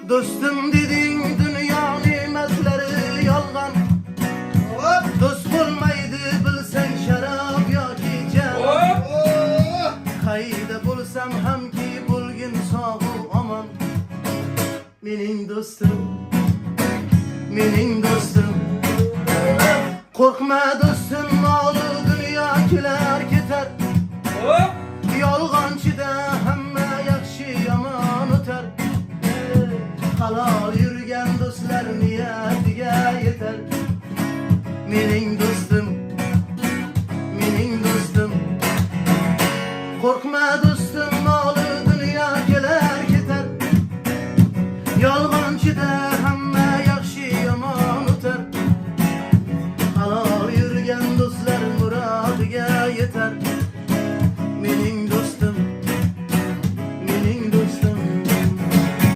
Dostum dedin dünya nimetleri yalgan. Dost bulmaydı bilsen şarap yoki can. Kayda bulsam ham ki bulgin sog'u aman. Mening dostum, mening dostum. Korkma dostum, malı dünya keler keter. Yolg'onchida hamma yaxshi yomon o'tar. Halol yurgan do'stlar niyatiga yetar. Mening dostum, mening dostum. Korkma dostum, malı dünya keler keter. Yolg'on